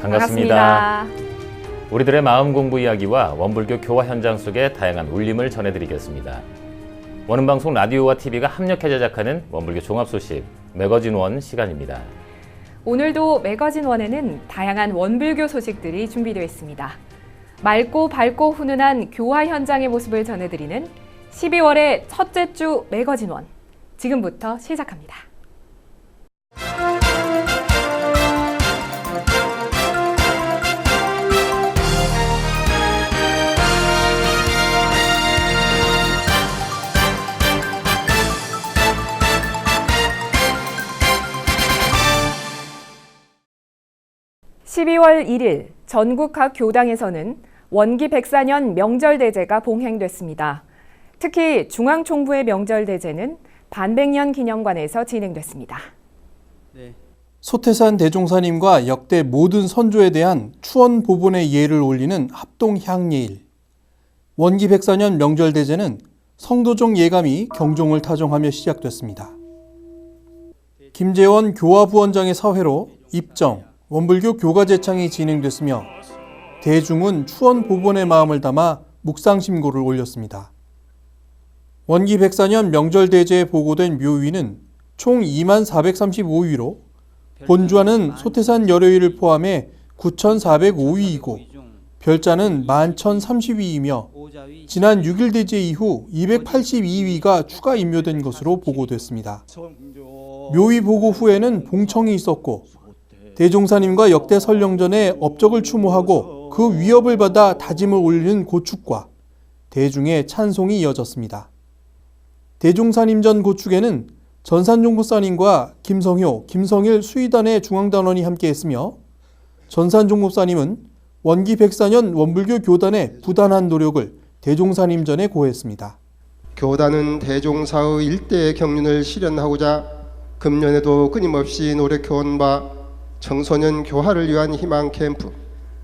반갑습니다. 우리들의 마음 공부 이야기와 원불교 교화 현장 속의 다양한 울림을 전해드리겠습니다. 원음방송 라디오와 TV가 협력해 제작하는 원불교 종합 소식 매거진 원 시간입니다. 오늘도 매거진 원에는 다양한 원불교 소식들이 준비되어 있습니다. 맑고 밝고 훈훈한 교화 현장의 모습을 전해드리는 12월의 첫째 주 매거진 원. 지금부터 시작합니다. (12월 1일) 전국 각 교당에서는 원기 104년 명절대제가 봉행됐습니다. 특히 중앙총부의 명절대제는 반백년 기념관에서 진행됐습니다. 소태산 대종사님과 역대 모든 선조에 대한 추원 보본의 예를 올리는 합동향예일. 원기 104년 명절대제는 성도종 예감이 경종을 타종하며 시작됐습니다. 김재원 교화부원장의 사회로 입정, 원불교 교가제창이 진행됐으며 대중은 추원 보본의 마음을 담아 묵상심고를 올렸습니다. 원기 104년 명절대제에 보고된 묘위는 총 2435위로 본주와는 소태산 열효일을 포함해 9405위이고 별자는 11,030위이며 지난 6일 대제 이후 282위가 추가 임묘된 것으로 보고됐습니다. 묘위 보고 후에는 봉청이 있었고 대종사님과 역대 설령전에 업적을 추모하고 그 위협을 받아 다짐을 올리는 고축과 대중의 찬송이 이어졌습니다. 대종사님전 고축에는 전산종법사님과 김성효, 김성일 수의단의 중앙단원이 함께했으며 전산종법사님은 원기 104년 원불교 교단의 부단한 노력을 대종사님전에 고했습니다. 교단은 대종사의 일대 경륜을 실현하고자 금년에도 끊임없이 노력해온 바 청소년 교화를 위한 희망 캠프,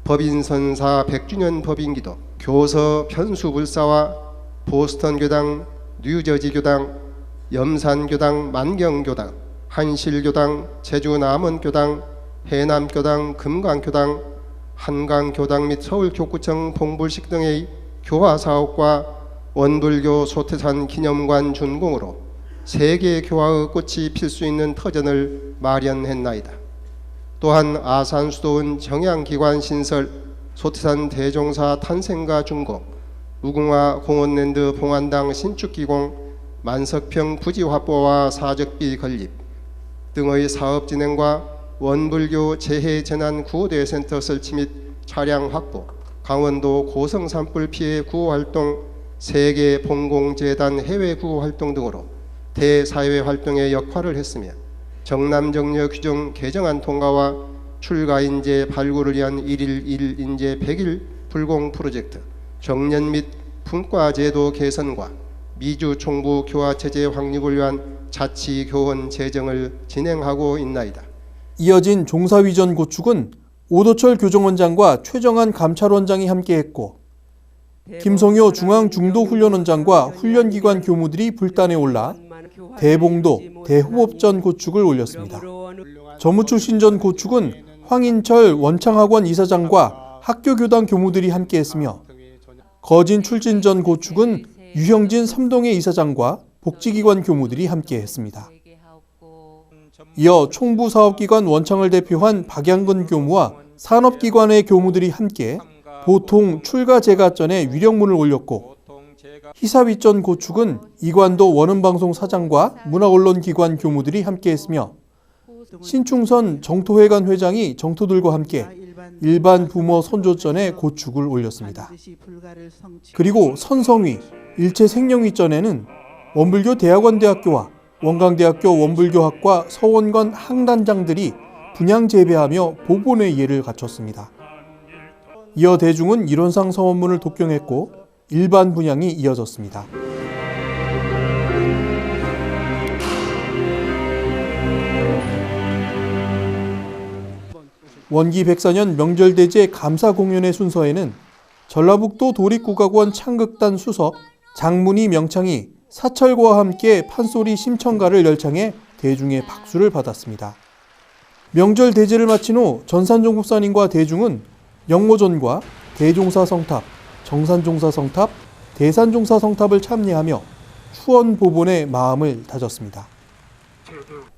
법인선사 100주년 법인기도, 교서 편수불사와 보스턴 교당, 뉴저지 교당, 염산 교당, 만경 교당, 한실 교당, 제주 남원 교당, 해남 교당, 금강 교당, 한강 교당 및 서울 교구청 봉불식 등의 교화 사업과 원불교 소태산 기념관 준공으로 세계 교화의 꽃이 필 수 있는 터전을 마련했나이다. 또한 아산 수도원 정양기관 신설, 소태산 대종사 탄생가 준공, 무궁화 공원랜드 봉안당 신축기공, 만석평 부지 확보와 사적비 건립 등의 사업 진행과 원불교 재해재난구호대센터 설치 및 차량 확보, 강원도 고성 산불 피해 구호활동, 세계 봉공재단 해외 구호활동 등으로 대사회 활동에 역할을 했으며 정남정려 규정 개정안 통과와 출가인재 발굴을 위한 1일 1일 인재 100일 불공 프로젝트, 정년 및 분과제도 개선과 미주 총부 교화체제 확립을 위한 자치교원 제정을 진행하고 있나이다. 이어진 종사위전 고축은 오도철 교정원장과 최정한 감찰원장이 함께했고 김성효 중앙중도훈련원장과 훈련기관 교무들이 불단에 올라 대봉도, 대호법전 고축을 올렸습니다. 전무출신전 고축은 황인철 원창학원 이사장과 학교교당 교무들이 함께했으며 거진 출진전 고축은 유형진 삼동의 이사장과 복지기관 교무들이 함께했습니다. 이어 총부사업기관 원창을 대표한 박양근 교무와 산업기관의 교무들이 함께 보통 출가제가전에 위령문을 올렸고 희사위전 고축은 이관도 원음방송 사장과 문화언론기관 교무들이 함께했으며 신충선 정토회관 회장이 정토들과 함께 일반 부모 선조전에 고축을 올렸습니다. 그리고 선성위, 일체생명위전에는 원불교 대학원대학교와 원광대학교 원불교학과 서원관 항단장들이 분양 재배하며 보본의 예를 갖췄습니다. 이어 대중은 이론상 서원문을 독경했고 일반 분양이 이어졌습니다. 원기 104년 명절대제 감사공연의 순서에는 전라북도 도립국악원 창극단 수석 장문희 명창이 사철과 함께 판소리 심청가를 열창해 대중의 박수를 받았습니다. 명절 대제를 마친 후 전산종국선인과 대중은 영모전과 대종사성탑, 정산종사성탑, 대산종사성탑을 참례하며 추원보본의 마음을 다졌습니다.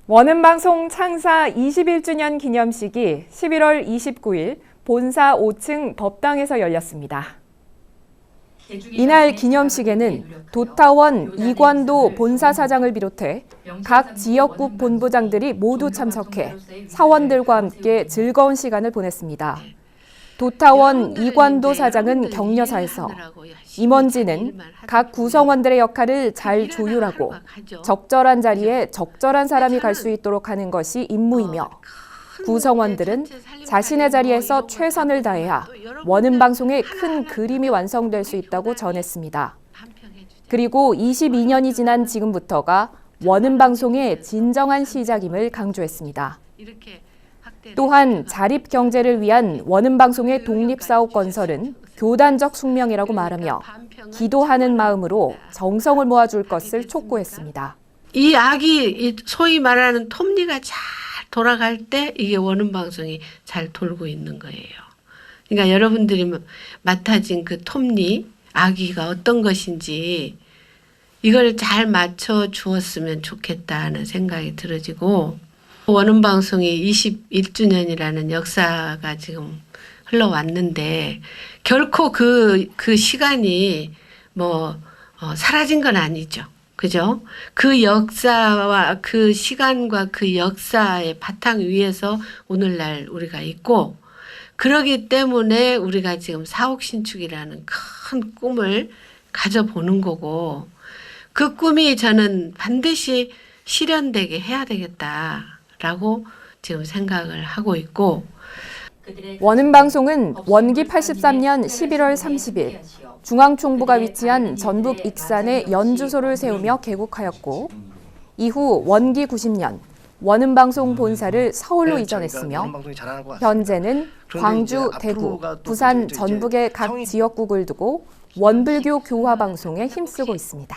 원음방송 창사 21주년 기념식이 11월 29일 본사 5층 법당에서 열렸습니다. 이날 기념식에는 도타원 이관도 본사 사장을 비롯해 각 지역국 본부장들이 모두 참석해 사원들과 함께 즐거운 시간을 보냈습니다. 도타원 이관도 사장은 격려사에서 임원진은 각 구성원들의 역할을 잘 조율하고 적절한 자리에 적절한 사람이 갈 수 있도록 하는 것이 임무이며 구성원들은 자신의 자리에서 최선을 다해야 원음방송의 큰 그림이 완성될 수 있다고 전했습니다. 그리고 22년이 지난 지금부터가 원음방송의 진정한 시작임을 강조했습니다. 또한 자립경제를 위한 원음방송의 독립사업 건설은 교단적 숙명이라고 말하며 기도하는 마음으로 정성을 모아줄 것을 촉구했습니다. 이 악이 소위 말하는 톱니가 잘 돌아갈 때 이게 원음방송이 잘 돌고 있는 거예요. 그러니까 여러분들이 맡아진 그 톱니, 악의가 어떤 것인지 이걸 잘 맞춰 주었으면 좋겠다는 생각이 들어지고, 원음방송이 21주년이라는 역사가 지금 흘러왔는데 결코 그 시간이 사라진 건 아니죠. 그죠? 그 역사와 그 시간과 그 역사의 바탕 위에서 오늘날 우리가 있고, 그러기 때문에 우리가 지금 사옥신축이라는 큰 꿈을 가져보는 거고, 그 꿈이 저는 반드시 실현되게 해야 되겠다라고 지금 생각을 하고 있고, 원음방송은 원기 83년 11월 30일 중앙총부가 위치한 전북 익산에 연주소를 세우며 개국하였고, 이후 원기 90년 원음방송 본사를 서울로 이전했으며 현재는 광주, 대구, 부산, 전북의 각 지역국을 두고 원불교 교화 방송에 힘쓰고 있습니다.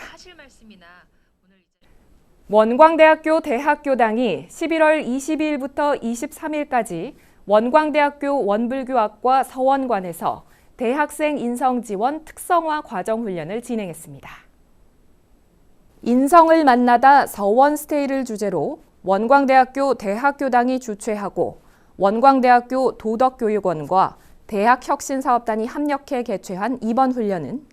원광대학교 대학교당이 11월 22일부터 23일까지 원광대학교 원불교학과 서원관에서 대학생 인성 지원 특성화 과정 훈련을 진행했습니다. 인성을 만나다 서원 스테이를 주제로 원광대학교 대학교당이 주최하고 원광대학교 도덕교육원과 대학혁신사업단이 협력해 개최한 이번 훈련은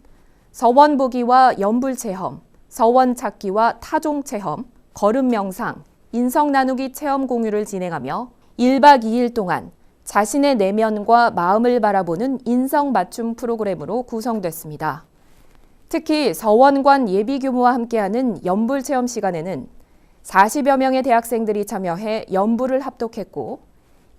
서원보기와 연불체험, 서원찾기와 타종체험, 걸음명상, 인성나누기 체험 공유를 진행하며 1박 2일 동안 자신의 내면과 마음을 바라보는 인성 맞춤 프로그램으로 구성됐습니다. 특히 서원관 예비교무와 함께하는 연불체험 시간에는 40여 명의 대학생들이 참여해 연불을 합독했고,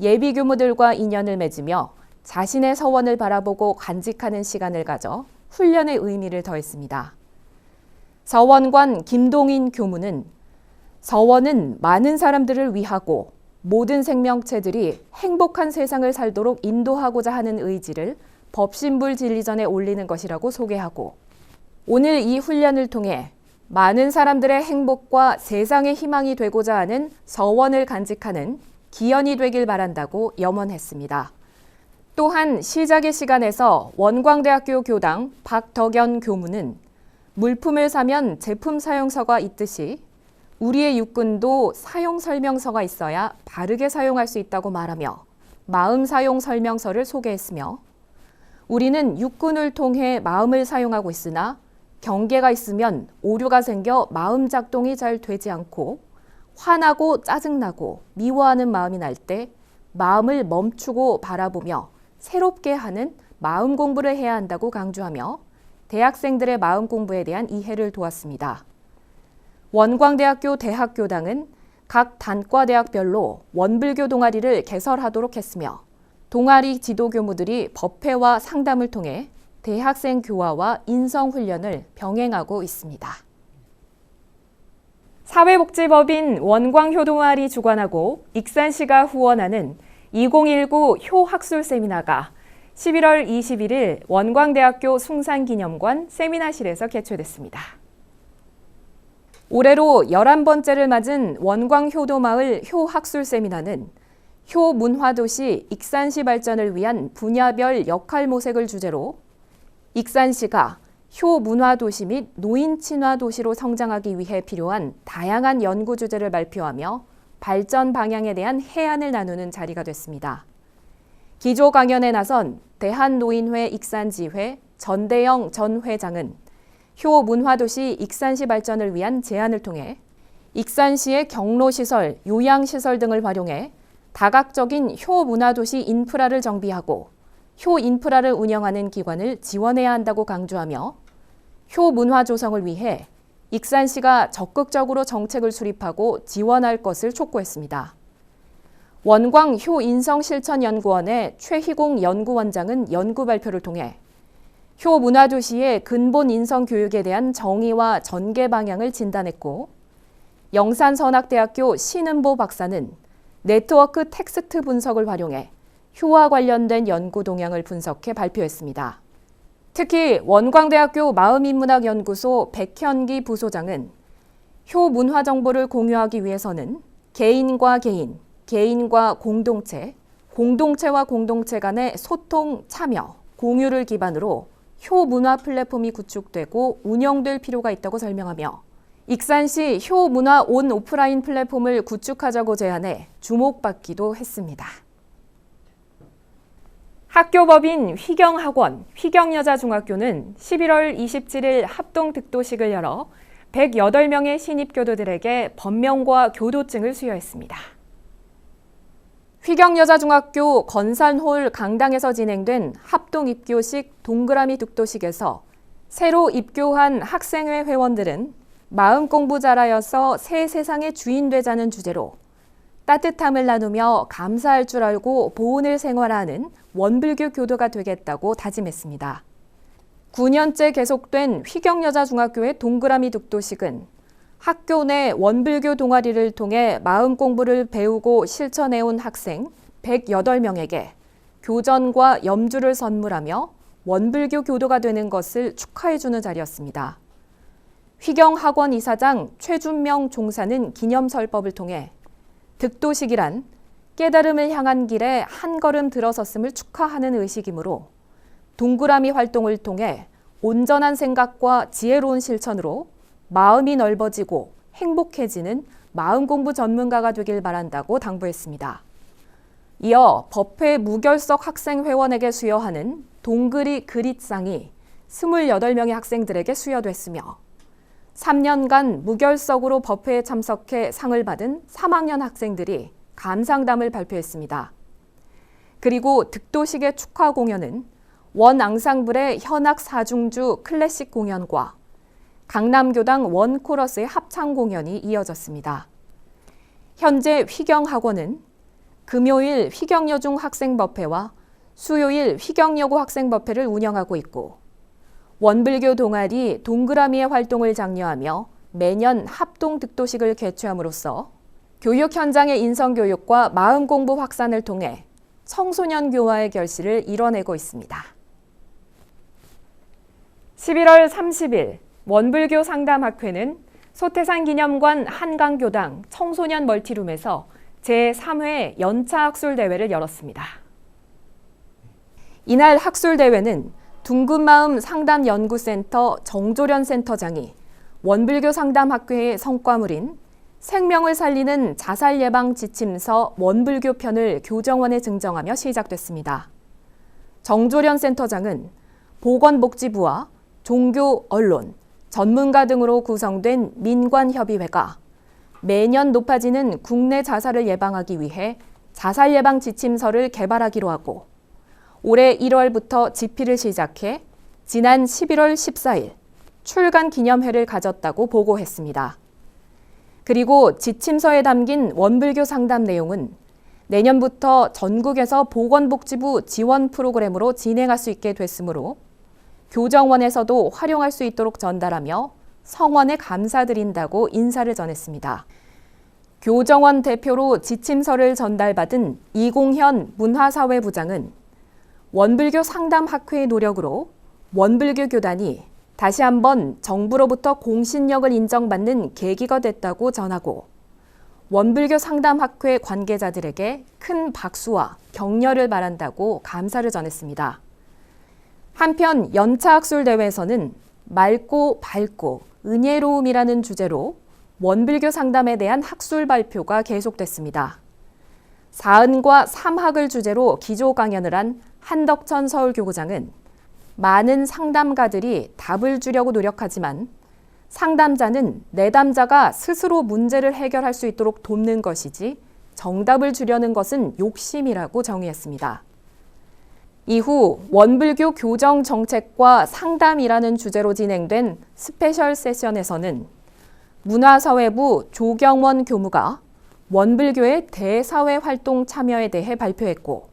예비교무들과 인연을 맺으며 자신의 서원을 바라보고 간직하는 시간을 가져 훈련의 의미를 더했습니다. 서원관 김동인 교무는 서원은 많은 사람들을 위하고 모든 생명체들이 행복한 세상을 살도록 인도하고자 하는 의지를 법신불 진리전에 올리는 것이라고 소개하고, 오늘 이 훈련을 통해 많은 사람들의 행복과 세상의 희망이 되고자 하는 서원을 간직하는 기연이 되길 바란다고 염원했습니다. 또한 시작의 시간에서 원광대학교 교당 박덕연 교무는 물품을 사면 제품 사용서가 있듯이 우리의 육군도 사용 설명서가 있어야 바르게 사용할 수 있다고 말하며 마음 사용 설명서를 소개했으며, 우리는 육군을 통해 마음을 사용하고 있으나 경계가 있으면 오류가 생겨 마음 작동이 잘 되지 않고 화나고 짜증나고 미워하는 마음이 날 때 마음을 멈추고 바라보며 새롭게 하는 마음 공부를 해야 한다고 강조하며 대학생들의 마음 공부에 대한 이해를 도왔습니다. 원광대학교 대학교당은 각 단과대학별로 원불교 동아리를 개설하도록 했으며, 동아리 지도교무들이 법회와 상담을 통해 대학생 교화와 인성훈련을 병행하고 있습니다. 사회복지법인 원광효동아리 주관하고 익산시가 후원하는 2019 효학술 세미나가 11월 21일 원광대학교 숭산기념관 세미나실에서 개최됐습니다. 올해로 11번째를 맞은 원광효도마을 효학술 세미나는 효 문화도시 익산시 발전을 위한 분야별 역할 모색을 주제로 익산시가 효 문화도시 및 노인 친화 도시로 성장하기 위해 필요한 다양한 연구 주제를 발표하며 발전 방향에 대한 해안을 나누는 자리가 됐습니다. 기조 강연에 나선 대한노인회 익산지회 전대영 전 회장은 효 문화도시 익산시 발전을 위한 제안을 통해 익산시의 경로시설, 요양시설 등을 활용해 다각적인 효 문화도시 인프라를 정비하고 효 인프라를 운영하는 기관을 지원해야 한다고 강조하며 효 문화 조성을 위해 익산시가 적극적으로 정책을 수립하고 지원할 것을 촉구했습니다. 원광 효 인성 실천 연구원의 최희공 연구원장은 연구 발표를 통해 효 문화도시의 근본 인성 교육에 대한 정의와 전개 방향을 진단했고 영산선악대학교 신은보 박사는 네트워크 텍스트 분석을 활용해 효와 관련된 연구 동향을 분석해 발표했습니다. 특히 원광대학교 마음인문학연구소 백현기 부소장은 효 문화 정보를 공유하기 위해서는 개인과 개인, 개인과 공동체, 공동체와 공동체 간의 소통, 참여, 공유를 기반으로 효 문화 플랫폼이 구축되고 운영될 필요가 있다고 설명하며 익산시 효 문화 온 오프라인 플랫폼을 구축하자고 제안해 주목받기도 했습니다. 학교법인 휘경학원, 휘경여자중학교는 11월 27일 합동득도식을 열어 108명의 신입교도들에게 법명과 교도증을 수여했습니다. 휘경여자중학교 건산홀 강당에서 진행된 합동입교식 동그라미 득도식에서 새로 입교한 학생회 회원들은 마음 공부 잘하여서 새 세상의 주인 되자는 주제로 따뜻함을 나누며 감사할 줄 알고 보온을 생활하는 원불교 교도가 되겠다고 다짐했습니다. 9년째 계속된 휘경여자중학교의 동그라미 득도식은 학교 내 원불교 동아리를 통해 마음 공부를 배우고 실천해온 학생 108명에게 교전과 염주를 선물하며 원불교 교도가 되는 것을 축하해주는 자리였습니다. 휘경학원 이사장 최준명 종사는 기념설법을 통해 득도식이란 깨달음을 향한 길에 한 걸음 들어섰음을 축하하는 의식이므로 동그라미 활동을 통해 온전한 생각과 지혜로운 실천으로 마음이 넓어지고 행복해지는 마음 공부 전문가가 되길 바란다고 당부했습니다. 이어 법회 무결석 학생 회원에게 수여하는 동그리 그릿상이 28명의 학생들에게 수여됐으며 3년간 무결석으로 법회에 참석해 상을 받은 3학년 학생들이 감상담을 발표했습니다. 그리고 득도식의 축하 공연은 원앙상블의 현악 사중주 클래식 공연과 강남교당 원코러스의 합창 공연이 이어졌습니다. 현재 휘경학원은 금요일 휘경여중 학생법회와 수요일 휘경여고 학생법회를 운영하고 있고 원불교 동아리 동그라미의 활동을 장려하며 매년 합동 득도식을 개최함으로써 교육 현장의 인성교육과 마음공부 확산을 통해 청소년 교화의 결실을 이뤄내고 있습니다. 11월 30일 원불교 상담학회는 소태산 기념관 한강교당 청소년 멀티룸에서 제3회 연차 학술대회를 열었습니다. 이날 학술대회는 둥근마음 상담연구센터 정조련 센터장이 원불교 상담학회의 성과물인 생명을 살리는 자살 예방 지침서 원불교 편을 교정원에 증정하며 시작됐습니다. 정조련 센터장은 보건복지부와 종교, 언론, 전문가 등으로 구성된 민관협의회가 매년 높아지는 국내 자살을 예방하기 위해 자살 예방 지침서를 개발하기로 하고 올해 1월부터 집필을 시작해 지난 11월 14일 출간 기념회를 가졌다고 보고했습니다. 그리고 지침서에 담긴 원불교 상담 내용은 내년부터 전국에서 보건복지부 지원 프로그램으로 진행할 수 있게 됐으므로 교정원에서도 활용할 수 있도록 전달하며 성원에 감사드린다고 인사를 전했습니다. 교정원 대표로 지침서를 전달받은 이공현 문화사회부장은 원불교 상담학회의 노력으로 원불교 교단이 다시 한번 정부로부터 공신력을 인정받는 계기가 됐다고 전하고 원불교 상담학회 관계자들에게 큰 박수와 격려를 바란다고 감사를 전했습니다. 한편 연차학술대회에서는 맑고 밝고 은혜로움이라는 주제로 원불교 상담에 대한 학술 발표가 계속됐습니다. 사은과 삼학을 주제로 기조 강연을 한 한덕천 서울교구장은 많은 상담가들이 답을 주려고 노력하지만 상담자는 내담자가 스스로 문제를 해결할 수 있도록 돕는 것이지 정답을 주려는 것은 욕심이라고 정의했습니다. 이후 원불교 교정 정책과 상담이라는 주제로 진행된 스페셜 세션에서는 문화사회부 조경원 교무가 원불교의 대사회활동 참여에 대해 발표했고,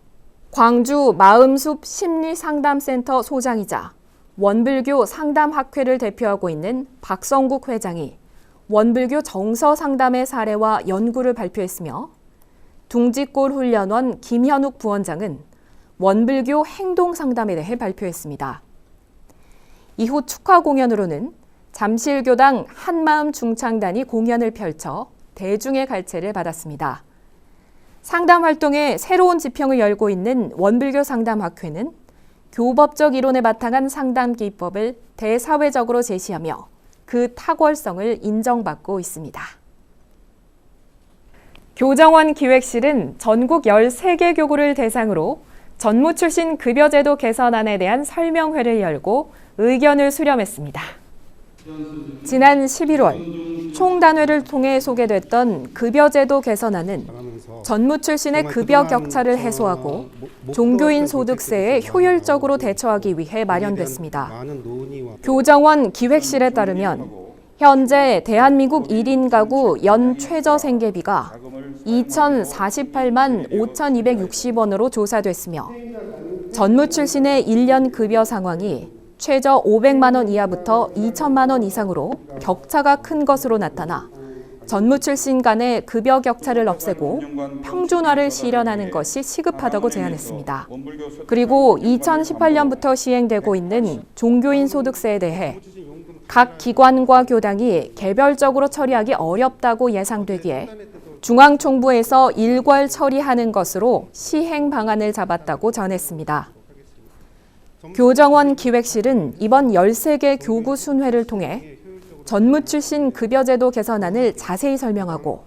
광주 마음숲 심리상담센터 소장이자 원불교 상담학회를 대표하고 있는 박성국 회장이 원불교 정서상담의 사례와 연구를 발표했으며, 둥지골 훈련원 김현욱 부원장은 원불교 행동상담에 대해 발표했습니다. 이후 축하 공연으로는 잠실교당 한마음 중창단이 공연을 펼쳐 대중의 갈채를 받았습니다. 상담 활동에 새로운 지평을 열고 있는 원불교 상담학회는 교법적 이론에 바탕한 상담 기법을 대사회적으로 제시하며 그 탁월성을 인정받고 있습니다. 교정원 기획실은 전국 13개 교구를 대상으로 전무 출신 급여제도 개선안에 대한 설명회를 열고 의견을 수렴했습니다. 지난 11월 총단회를 통해 소개됐던 급여제도 개선안은 전무 출신의 급여 격차를 해소하고 종교인 소득세에 효율적으로 대처하기 위해 마련됐습니다. 교정원 기획실에 따르면 현재 대한민국 1인 가구 연 최저 생계비가 2,048만 5,260원으로 조사됐으며 전무 출신의 1년 급여 상황이 최저 500만 원 이하부터 2천만 원 이상으로 격차가 큰 것으로 나타나 전무 출신 간의 급여 격차를 없애고 평준화를 실현하는 것이 시급하다고 제안했습니다. 그리고 2018년부터 시행되고 있는 종교인 소득세에 대해 각 기관과 교당이 개별적으로 처리하기 어렵다고 예상되기에 중앙총부에서 일괄 처리하는 것으로 시행 방안을 잡았다고 전했습니다. 교정원 기획실은 이번 13개 교구 순회를 통해 전무 출신 급여제도 개선안을 자세히 설명하고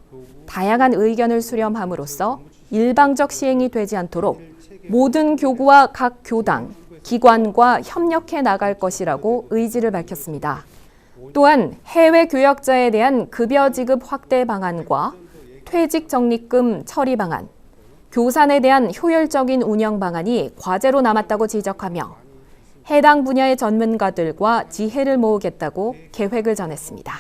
다양한 의견을 수렴함으로써 일방적 시행이 되지 않도록 모든 교구와 각 교당, 기관과 협력해 나갈 것이라고 의지를 밝혔습니다. 또한 해외 교역자에 대한 급여 지급 확대 방안과 퇴직 적립금 처리 방안, 교산에 대한 효율적인 운영 방안이 과제로 남았다고 지적하며 해당 분야의 전문가들과 지혜를 모으겠다고 계획을 전했습니다.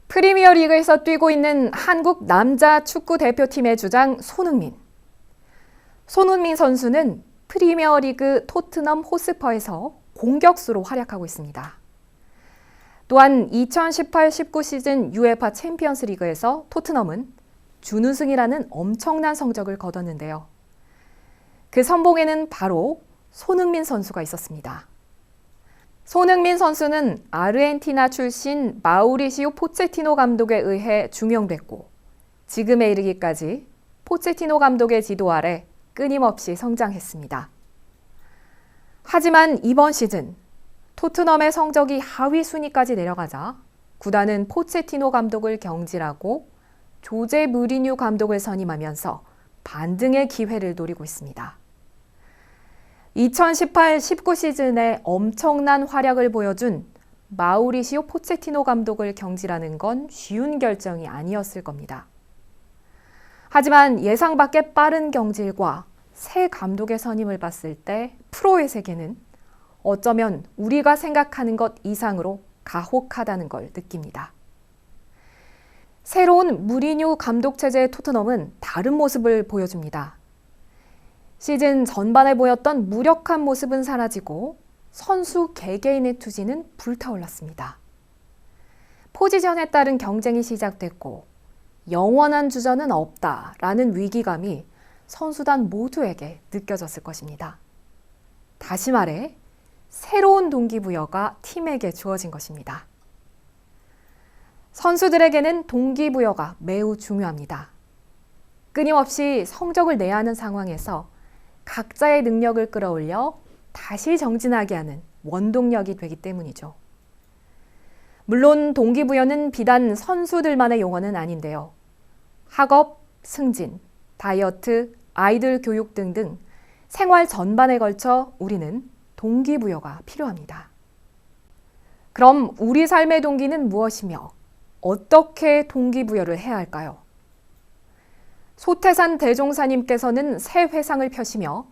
프리미어리그에서 뛰고 있는 한국 남자 축구 대표팀의 주장 손흥민. 손흥민 선수는 프리미어리그 토트넘 호스퍼에서 공격수로 활약하고 있습니다. 또한 2018-19 시즌 UEFA 챔피언스 리그에서 토트넘은 준우승이라는 엄청난 성적을 거뒀는데요. 그 선봉에는 바로 손흥민 선수가 있었습니다. 손흥민 선수는 아르헨티나 출신 마우리시오 포체티노 감독에 의해 중용됐고 지금에 이르기까지 포체티노 감독의 지도 아래 끊임없이 성장했습니다. 하지만 이번 시즌 토트넘의 성적이 하위 순위까지 내려가자 구단은 포체티노 감독을 경질하고 조제 무리뉴 감독을 선임하면서 반등의 기회를 노리고 있습니다. 2018-19 시즌에 엄청난 활약을 보여준 마우리시오 포체티노 감독을 경질하는 건 쉬운 결정이 아니었을 겁니다. 하지만 예상 밖의 빠른 경질과 새 감독의 선임을 봤을 때 프로의 세계는 어쩌면 우리가 생각하는 것 이상으로 가혹하다는 걸 느낍니다. 새로운 무리뉴 감독 체제의 토트넘은 다른 모습을 보여줍니다. 시즌 전반에 보였던 무력한 모습은 사라지고 선수 개개인의 투지는 불타올랐습니다. 포지션에 따른 경쟁이 시작됐고 영원한 주전은 없다라는 위기감이 선수단 모두에게 느껴졌을 것입니다. 다시 말해 새로운 동기부여가 팀에게 주어진 것입니다. 선수들에게는 동기부여가 매우 중요합니다. 끊임없이 성적을 내야 하는 상황에서 각자의 능력을 끌어올려 다시 정진하게 하는 원동력이 되기 때문이죠. 물론 동기부여는 비단 선수들만의 용어는 아닌데요. 학업, 승진, 다이어트, 아이들 교육 등등 생활 전반에 걸쳐 우리는 동기부여가 필요합니다. 그럼 우리 삶의 동기는 무엇이며 어떻게 동기부여를 해야 할까요? 소태산 대종사님께서는 새 회상을 펴시며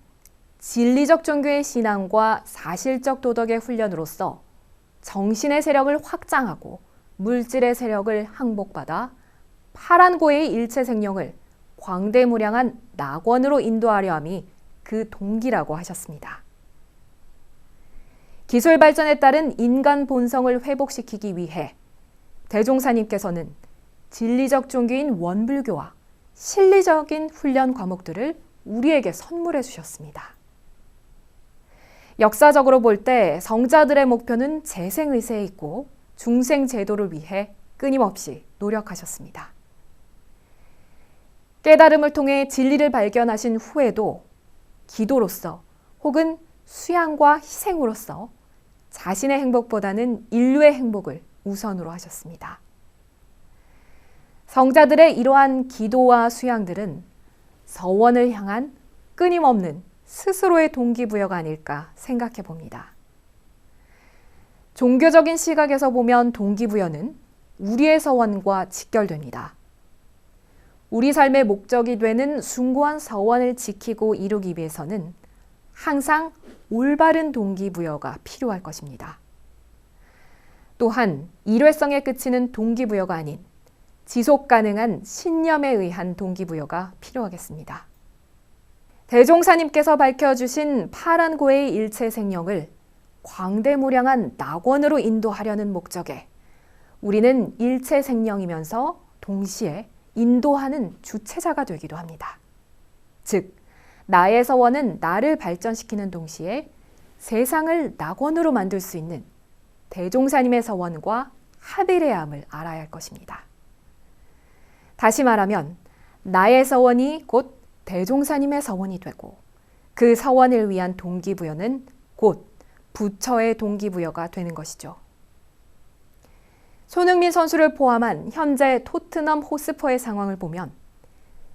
진리적 종교의 신앙과 사실적 도덕의 훈련으로서 정신의 세력을 확장하고 물질의 세력을 항복받아 파란고의 일체 생명을 광대무량한 낙원으로 인도하려 함이 그 동기라고 하셨습니다. 기술 발전에 따른 인간 본성을 회복시키기 위해 대종사님께서는 진리적 종교인 원불교와 실리적인 훈련 과목들을 우리에게 선물해 주셨습니다. 역사적으로 볼 때 성자들의 목표는 재생의세에 있고 중생 제도를 위해 끊임없이 노력하셨습니다. 깨달음을 통해 진리를 발견하신 후에도 기도로서 혹은 수양과 희생으로서 자신의 행복보다는 인류의 행복을 우선으로 하셨습니다. 성자들의 이러한 기도와 수양들은 서원을 향한 끊임없는 스스로의 동기부여가 아닐까 생각해 봅니다. 종교적인 시각에서 보면 동기부여는 우리의 서원과 직결됩니다. 우리 삶의 목적이 되는 숭고한 서원을 지키고 이루기 위해서는 항상 올바른 동기부여가 필요할 것입니다. 또한 일회성에 그치는 동기부여가 아닌 지속 가능한 신념에 의한 동기부여가 필요하겠습니다. 대종사님께서 밝혀주신 파란고의 일체 생명을 광대무량한 낙원으로 인도하려는 목적에 우리는 일체 생명이면서 동시에 인도하는 주체자가 되기도 합니다. 즉, 나의 서원은 나를 발전시키는 동시에 세상을 낙원으로 만들 수 있는 대종사님의 서원과 합일해야 함을 알아야 할 것입니다. 다시 말하면 나의 서원이 곧 대종사님의 서원이 되고 그 서원을 위한 동기부여는 곧 부처의 동기부여가 되는 것이죠. 손흥민 선수를 포함한 현재 토트넘 호스퍼의 상황을 보면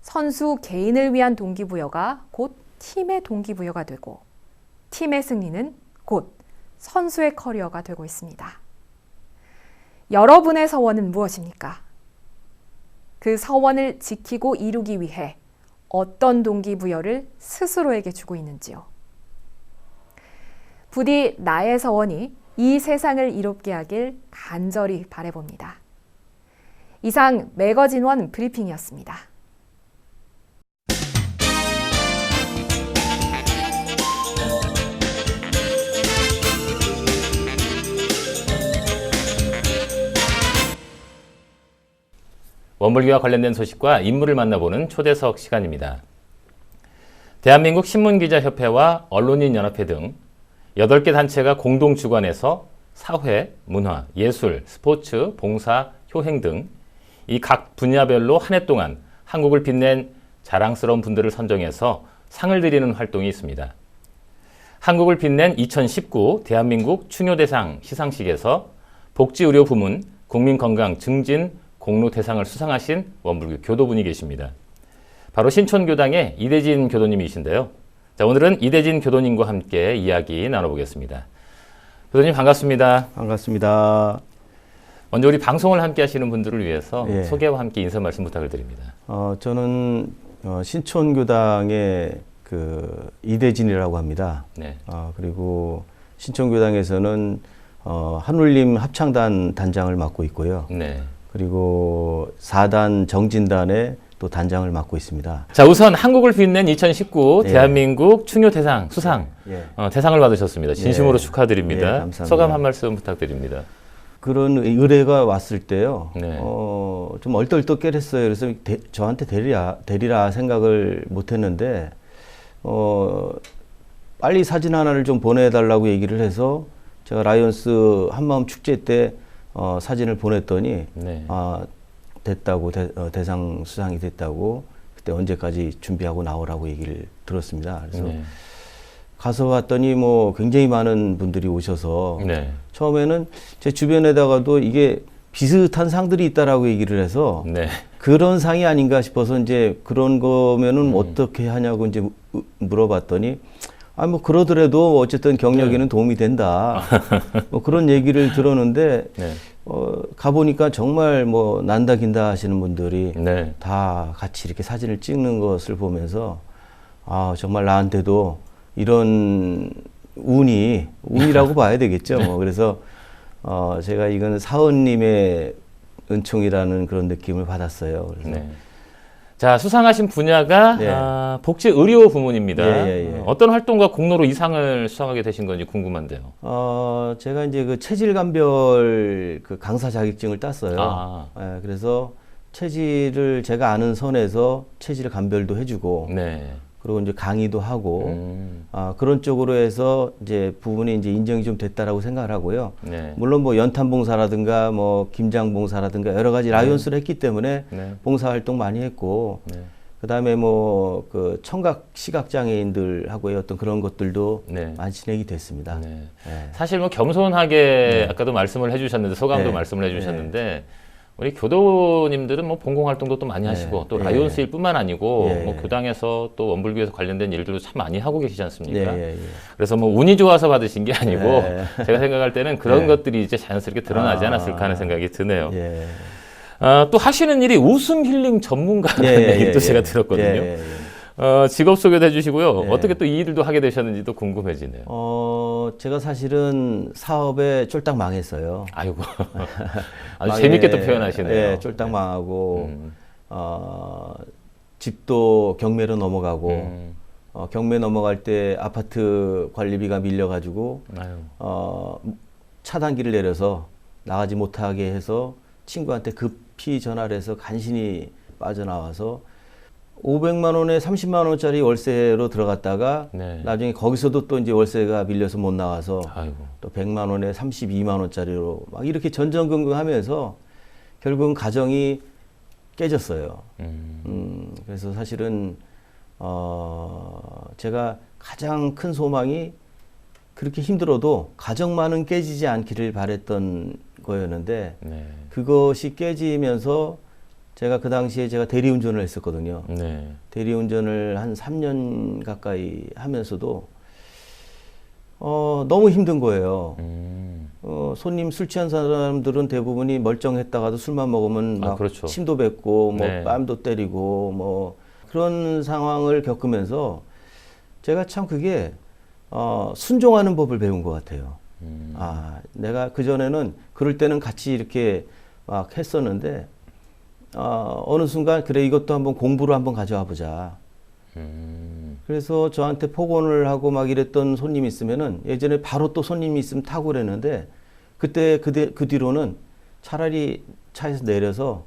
선수 개인을 위한 동기부여가 곧 팀의 동기부여가 되고 팀의 승리는 곧 선수의 커리어가 되고 있습니다. 여러분의 서원은 무엇입니까? 그 서원을 지키고 이루기 위해 어떤 동기부여를 스스로에게 주고 있는지요. 부디 나의 서원이 이 세상을 이롭게 하길 간절히 바라봅니다. 이상 매거진원 브리핑이었습니다. 원불교와 관련된 소식과 인물을 만나보는 초대석 시간입니다. 대한민국 신문기자협회와 언론인연합회 등 8개 단체가 공동 주관해서 사회, 문화, 예술, 스포츠, 봉사, 효행 등 이 각 분야별로 한 해 동안 한국을 빛낸 자랑스러운 분들을 선정해서 상을 드리는 활동이 있습니다. 한국을 빛낸 2019 대한민국 충효대상 시상식에서 복지의료 부문 국민건강 증진 공로 대상을 수상하신 원불교 교도분이 계십니다. 바로 신촌교당의 이대진 교도님이신데요. 자, 오늘은 이대진 교도님과 함께 이야기 나눠보겠습니다. 교도님 반갑습니다. 반갑습니다. 먼저 우리 방송을 함께 하시는 분들을 위해서 예. 소개와 함께 인사 말씀 부탁을 드립니다. 저는 신촌교당의 그 이대진이라고 합니다. 네. 그리고 신촌교당에서는 한울림 합창단 단장을 맡고 있고요. 네. 그리고 4단 정진단의 또 단장을 맡고 있습니다. 자, 우선 한국을 빛낸 2019 예. 대한민국 충효대상 수상 예. 대상을 받으셨습니다. 진심으로 예. 축하드립니다. 예, 감사합니다. 소감 한 말씀 부탁드립니다. 그런 의뢰가 왔을 때요. 네. 좀 얼떨떨했어요. 그래서 저한테 되리라 생각을 못했는데 빨리 사진 하나를 좀 보내달라고 얘기를 해서 제가 라이온스 한마음 축제 때 사진을 보냈더니 네. 됐다고 대상 수상이 됐다고 그때 언제까지 준비하고 나오라고 얘기를 들었습니다. 그래서 네. 가서 봤더니 뭐 굉장히 많은 분들이 오셔서 네. 처음에는 제 주변에다가도 이게 비슷한 상들이 있다라고 얘기를 해서 네. 그런 상이 아닌가 싶어서 이제 그런 거면은 어떻게 하냐고 이제 물어봤더니 뭐 그러더라도 어쨌든 경력에는 도움이 된다. 뭐 그런 얘기를 들었는데 네. 가보니까 정말 뭐 난다 긴다 하시는 분들이 네. 다 같이 이렇게 사진을 찍는 것을 보면서 정말 나한테도 이런 운이라고 봐야 되겠죠. 뭐 그래서 제가 이건 사원님의 은총이라는 그런 느낌을 받았어요. 그래서 네. 자, 수상하신 분야가 네. 복지 의료 부문입니다. 예. 어떤 활동과 공로로 이 상을 수상하게 되신 건지 궁금한데요. 제가 이제 그 체질 감별 그 강사 자격증을 땄어요. 그래서 체질을 제가 아는 선에서 체질 감별도 해주고, 네. 그리고 이제 강의도 하고, 그런 쪽으로 해서 이제 부분이 이제 인정이 좀 됐다라고 생각을 하고요. 네. 물론 뭐 연탄봉사라든가 뭐 김장봉사라든가 여러 가지 라이온스를 했기 때문에 네. 봉사활동 많이 했고, 네. 그다음에 뭐 그 청각 시각장애인들하고의 어떤 그런 것들도 네. 많이 진행이 됐습니다. 네. 네. 사실 뭐 겸손하게 아까도 말씀을 해주셨는데 소감도 네. 말씀을 해주셨는데 우리 교도님들은 뭐 봉공 활동도 또 많이 하시고 또 라이온스일 뿐만 아니고 뭐 교당에서 또 원불교에서 관련된 일들도 참 많이 하고 계시지 않습니까? 그래서 뭐 운이 좋아서 받으신 게 아니고 제가 생각할 때는 그런 것들이 이제 자연스럽게 드러나지 않았을까 하는 생각이 드네요. 또 하시는 일이 웃음 힐링 전문가라는 얘기도 제가 들었거든요. 직업 소개도 해주시고요. 어떻게 또 이 일도 하게 되셨는지도 궁금해지네요. 제가 사실은 사업에 쫄딱 망했어요. 아이고. 아주 재밌게 또 표현하시네요. 예, 쫄딱 망하고, 집도 경매로 넘어가고, 경매 넘어갈 때 아파트 관리비가 밀려가지고, 차단기를 내려서 나가지 못하게 해서 친구한테 급히 전화를 해서 간신히 빠져나와서 500만 원에 30만 원짜리 월세로 들어갔다가 나중에 거기서도 또 이제 월세가 밀려서 못 나와서 또 100만 원에 32만 원짜리로 막 이렇게 전전긍긍하면서 결국은 가정이 깨졌어요. 그래서 사실은 제가 가장 큰 소망이 그렇게 힘들어도 가정만은 깨지지 않기를 바랬던 거였는데 그것이 깨지면서 제가 그 당시에 제가 대리운전을 했었거든요. 대리운전을 한 3년 가까이 하면서도 너무 힘든 거예요. 손님 술 취한 사람들은 대부분이 멀쩡했다가도 술만 먹으면 막 그렇죠. 침도 뱉고 뭐 뺨도 때리고 뭐 그런 상황을 겪으면서 제가 참 그게 순종하는 법을 배운 것 같아요. 내가 그전에는 그럴 때는 같이 이렇게 막 했었는데 어느 순간 그래 이것도 한번 공부를 한번 가져와 보자. 그래서 저한테 폭언을 하고 막 이랬던 손님이 있으면은 예전에 바로 또 손님이 있으면 타고 그랬는데 그때 그 뒤로는 차라리 차에서 내려서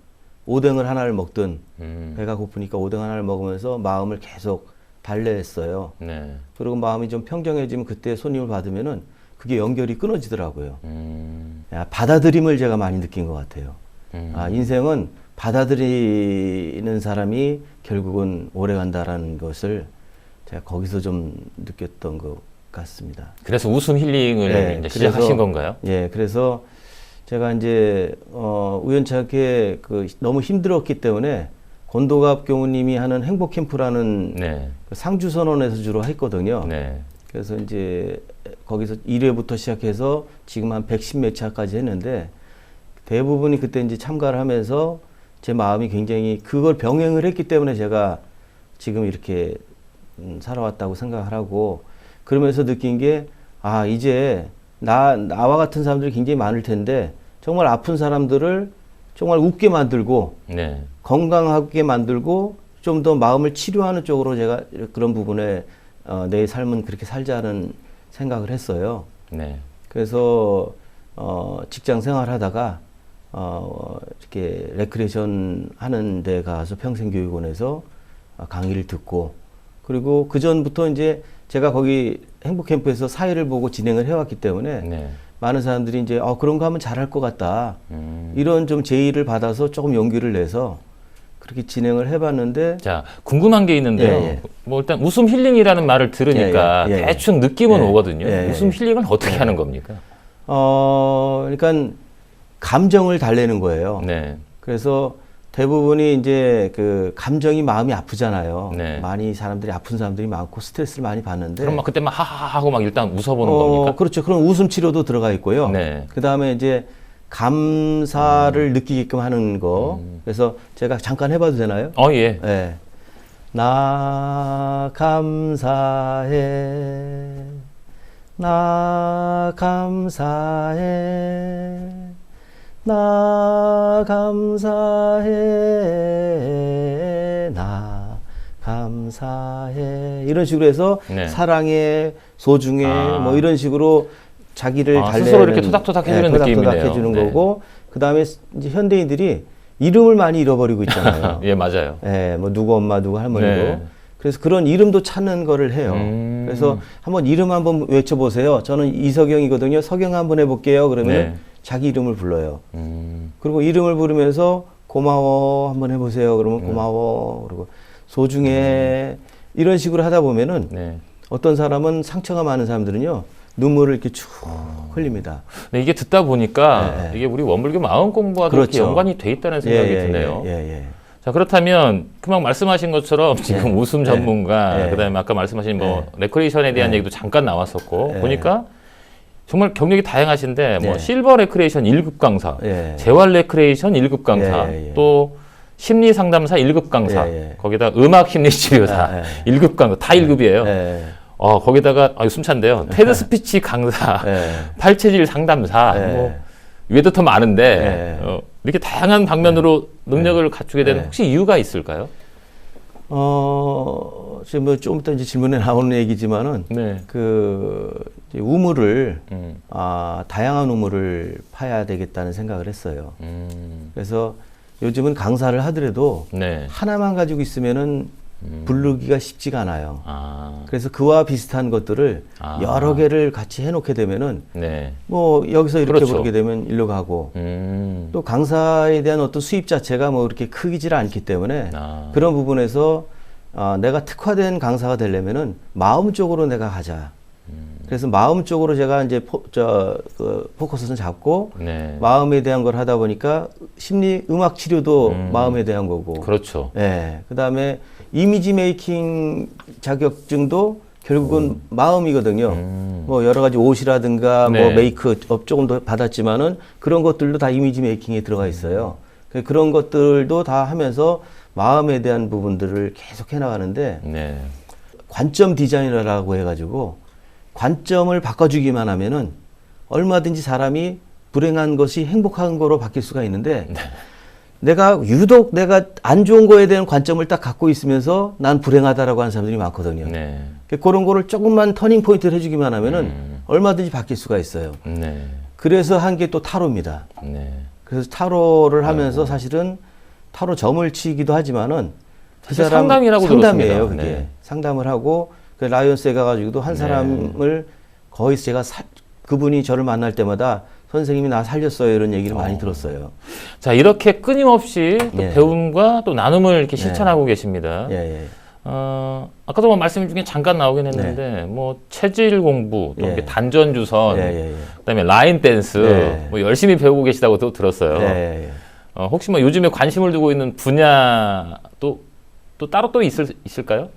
오뎅을 하나를 먹든 배가 고프니까 오뎅 하나를 먹으면서 마음을 계속 달래했어요. 그리고 마음이 좀 평정해지면 그때 손님을 받으면은 그게 연결이 끊어지더라고요. 받아들임을 제가 많이 느낀 것 같아요. 인생은 받아들이는 사람이 결국은 오래 간다라는 것을 제가 거기서 좀 느꼈던 것 같습니다. 그래서 웃음 힐링을 이제 시작하신 건가요? 그래서 제가 이제 우연찮게 너무 힘들었기 때문에 권도갑 교우님이 하는 행복 캠프라는 그 상주 선언에서 주로 했거든요. 그래서 이제 거기서 1회부터 시작해서 지금 한 110몇 차까지 했는데 대부분이 그때 이제 참가를 하면서 제 마음이 굉장히 그걸 병행을 했기 때문에 제가 지금 이렇게 살아왔다고 생각을 하고 그러면서 느낀 게 이제 나와 같은 사람들이 굉장히 많을 텐데 정말 아픈 사람들을 정말 웃게 만들고 건강하게 만들고 좀 더 마음을 치료하는 쪽으로 제가 그런 부분에 내 삶은 그렇게 살자는 생각을 했어요. 그래서 직장 생활하다가 이렇게 레크레이션 하는 데 가서 평생교육원에서 강의를 듣고, 그리고 그 전부터 이제 제가 거기 행복캠프에서 사회를 보고 진행을 해왔기 때문에 네. 많은 사람들이 이제 그런 거 하면 잘할 것 같다. 이런 좀 제의를 받아서 조금 용기를 내서 그렇게 진행을 해봤는데. 자, 궁금한 게 있는데요. 예, 예. 뭐 일단 웃음 힐링이라는 말을 들으니까 예, 예, 예. 대충 느낌은 예, 오거든요. 예, 예. 웃음 힐링은 어떻게 하는 겁니까? 그러니까 감정을 달래는 거예요. 네. 그래서 대부분이 이제 그 감정이 마음이 아프잖아요. 네. 많이 사람들이 아픈 사람들이 많고 스트레스를 많이 받는데. 그럼 막 그때 막 하하하 하고 막 일단 웃어보는 겁니까? 그렇죠. 그런 웃음 치료도 들어가 있고요. 네. 그 다음에 이제 감사를 느끼게끔 하는 거. 그래서 제가 잠깐 해봐도 되나요? 예. 네. 나 감사해. 나 감사해. 나 감사해. 나 감사해. 이런 식으로 해서 네. 사랑해, 소중해, 뭐 이런 식으로 자기를 달래는, 스스로 이렇게 토닥토닥 해주는 느낌이네요. 토닥토닥 해주는 네. 거고, 그 다음에 이제 현대인들이 이름을 많이 잃어버리고 있잖아요. 예, 맞아요. 예, 뭐 누구 엄마, 누구 할머니고. 네. 그래서 그런 이름도 찾는 거를 해요. 그래서 한번 이름 한번 외쳐보세요. 저는 이석영이거든요. 석영 한번 해볼게요. 그러면 네. 자기 이름을 불러요. 그리고 이름을 부르면서 고마워 한번 해보세요. 그러면 고마워. 그리고 소중해. 이런 식으로 하다 보면은 네. 어떤 사람은 상처가 많은 사람들은요. 눈물을 이렇게 쭉 흘립니다. 네, 이게 듣다 보니까 네, 네. 이게 우리 원불교 마음 공부와도 그렇죠. 이렇게 연관이 돼 있다는 생각이 드네요. 예. 자, 그렇다면 금방 말씀하신 것처럼 지금 웃음 전문가, 그다음에 아까 말씀하신 뭐 레크레이션에 대한 얘기도 잠깐 나왔었고 보니까 정말 경력이 다양하신데 뭐 실버 레크레이션 1급 강사, 재활 레크레이션 1급 강사, 또 심리 상담사 1급 강사, 거기다 음악 심리 치료사 1급 강사 다 1급이에요. 거기다가 숨찬데요. 테드 스피치 강사, 팔체질 상담사, 뭐 외에도 더 많은데 이렇게 다양한 방면으로 능력을 갖추게 되는 혹시 이유가 있을까요? 지금 뭐 좀 이따 이제 질문에 나오는 얘기지만은 그 이제 우물을 다양한 우물을 파야 되겠다는 생각을 했어요. 그래서 요즘은 강사를 하더라도 하나만 가지고 있으면은 부르기가 쉽지가 않아요. 그래서 그와 비슷한 것들을 여러 개를 같이 해놓게 되면은 뭐 여기서 이렇게 그렇죠. 부르게 되면 일로 가고 또 강사에 대한 어떤 수입 자체가 뭐 그렇게 크지를 않기 때문에 그런 부분에서 내가 특화된 강사가 되려면은 마음 쪽으로 내가 가자. 그래서 마음 쪽으로 제가 이제 포커스는 잡고 마음에 대한 걸 하다 보니까 심리 음악 치료도 마음에 대한 거고. 그렇죠. 그다음에 이미지 메이킹 자격증도 결국은 마음이거든요. 뭐 여러 가지 옷이라든가 뭐 메이크업 조금 더 받았지만은 그런 것들도 다 이미지 메이킹에 들어가 있어요. 그런 것들도 다 하면서 마음에 대한 부분들을 계속 해나가는데 관점 디자이너라고 해가지고 관점을 바꿔주기만 하면은 얼마든지 사람이 불행한 것이 행복한 거로 바뀔 수가 있는데 내가 유독 내가 안 좋은 거에 대한 관점을 딱 갖고 있으면서 난 불행하다라고 하는 사람들이 많거든요. 그런 거를 조금만 터닝 포인트를 해주기만 하면은 얼마든지 바뀔 수가 있어요. 그래서 한 게 또 타로입니다. 그래서 타로를 하면서 사실은 타로 점을 치기도 하지만은 그 사람 상담이라고 상담이에요. 들었습니다. 그게 상담을 하고 그 라이온스에 가가지고도 한 사람을 거의 제가 그분이 저를 만날 때마다 선생님이 나 살렸어요 이런 얘기를 많이 들었어요. 자, 이렇게 끊임없이 또 배움과 또 나눔을 이렇게 실천하고 계십니다. 아까도 뭐 말씀 중에 잠깐 나오긴 했는데 뭐 체질 공부, 또 이렇게 단전 주선, 그다음에 라인 댄스 뭐 열심히 배우고 계시다고 또 들었어요. 혹시 뭐 요즘에 관심을 두고 있는 분야 또 따로 또 있을까요?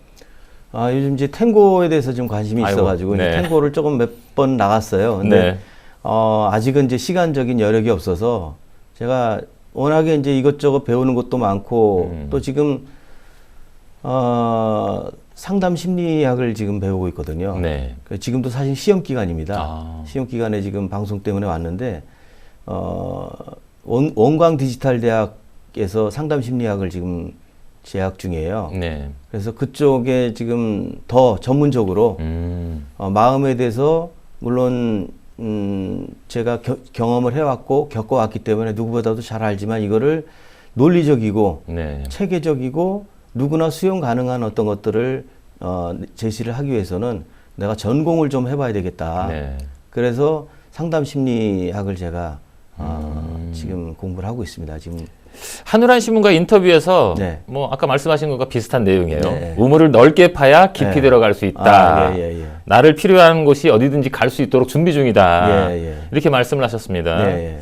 요즘 이제 탱고에 대해서 좀 관심이 있어가지고 이제 탱고를 조금 몇 번 나갔어요. 근데 아직은 이제 시간적인 여력이 없어서 제가 워낙에 이제 이것저것 배우는 것도 많고 또 지금 상담 심리학을 지금 배우고 있거든요. 지금도 사실 시험 기간입니다. 시험 기간에 지금 방송 때문에 왔는데 원광 디지털 대학에서 상담 심리학을 지금 재학 중이에요. 그래서 그쪽에 지금 더 전문적으로 마음에 대해서 물론 제가 경험을 해왔고 겪어왔기 때문에 누구보다도 잘 알지만 이거를 논리적이고 네. 체계적이고 누구나 수용 가능한 어떤 것들을 제시를 하기 위해서는 내가 전공을 좀 해봐야 되겠다. 네. 그래서 상담 심리학을 제가 지금 공부를 하고 있습니다. 지금 한우란 신문과 인터뷰에서 네. 뭐 아까 말씀하신 것과 비슷한 내용이에요. 네. 우물을 넓게 파야 깊이 네. 들어갈 수 있다. 예. 나를 필요한 곳이 어디든지 갈 수 있도록 준비 중이다. 예. 이렇게 말씀을 하셨습니다. 예.